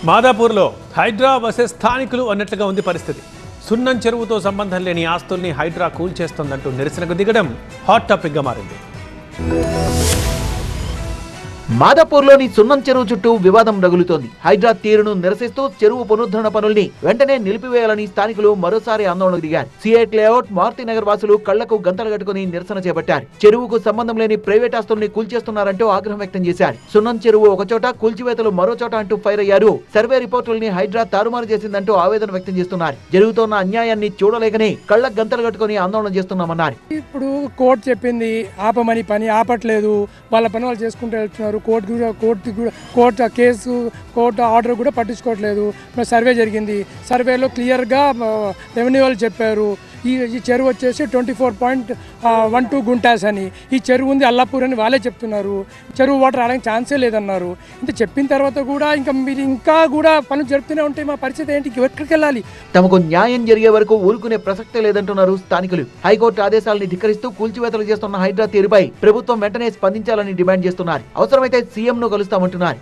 మాదాపూర్లో Hydraa versus స్థానికులు అన్నట్లుగా ఉంది పరిస్థితి. సున్నం చెరువుతో సంబంధం లేని ఆస్తుల్ని హైడ్రా కూల్చేస్తోందంటూ నిరసనకు దిగడం హాట్ టాపిక్గా మారింది. మాదాపూర్లోని సున్నం చెరువు చుట్టూ వివాదం రగులుతోంది. హైడ్రా తీరును నిరసిస్తూ చెరువు పునరుద్ధరణ పనుల్ని వెంటనే నిలిపివేయాలని స్థానికులు మరోసారి ఆందోళనకు దిగారు. సిఐట్ లేఅవుట్, మారుతినగర్ వాసులు కళ్లకు గంతలు కట్టుకుని నిరసన చేపట్టారు. చెరువుకు సంబంధం లేని ప్రైవేట్ ఆస్తుల్ని కూల్చేస్తున్నారంటూ ఆగ్రహం వ్యక్తం చేశారు. సున్నం చెరువు ఒకచోట, కూల్చివేతలు మరో చోట అంటూ ఫైర్ అయ్యారు. సర్వే రిపోర్టుల్ని హైడ్రా తారుమారు చేసిందంటూ ఆవేదన వ్యక్తం చేస్తున్నారు. జరుగుతోన్న అన్యాయాన్ని చూడలేకనే కళ్లకు గంతలు కట్టుకుని ఆందోళన చేస్తున్నామన్నారు. ఇప్పుడు కోర్టు చెప్పింది ఆపమని, పని ఆపట్లేదు, వాళ్ళ పని వాళ్ళు చేసుకుంటూ వెళ్తున్నారు. కోర్టు కేసు, కోర్టు ఆర్డర్ కూడా పట్టించుకోవట్లేదు. సర్వే జరిగింది, సర్వేలో క్లియర్గా రెవెన్యూ వాళ్ళు చెప్పారు ఈ చెరువు వచ్చేసి 24.12 గుంటాస్ అని. ఈ చెరువు ఉంది అల్లాపూర్ అని వాళ్ళే చెప్తున్నారు. చెరువు వాటర్ రావడానికి ఛాన్సే లేదన్నారు. ఇంత చెప్పిన తర్వాత కూడా మీరు ఇంకా కూడా పనులు జరుపుతూనే ఉంటే మా పరిస్థితి ఏంటి? ఎక్కడికి వెళ్ళాలి? తమకు న్యాయం జరిగే వరకు ఊరుకునే ప్రసక్తే లేదంటున్నారు స్థానికులు. హైకోర్టు ఆదేశాలను ధిక్కరిస్తూ కూల్చివేతలు చేస్తున్న హైడ్రా తీరుపై ప్రభుత్వం వెంటనే స్పందించాలని డిమాండ్ చేస్తున్నారు. అవసరమైతే సీఎంను కలుస్తామంటున్నారు.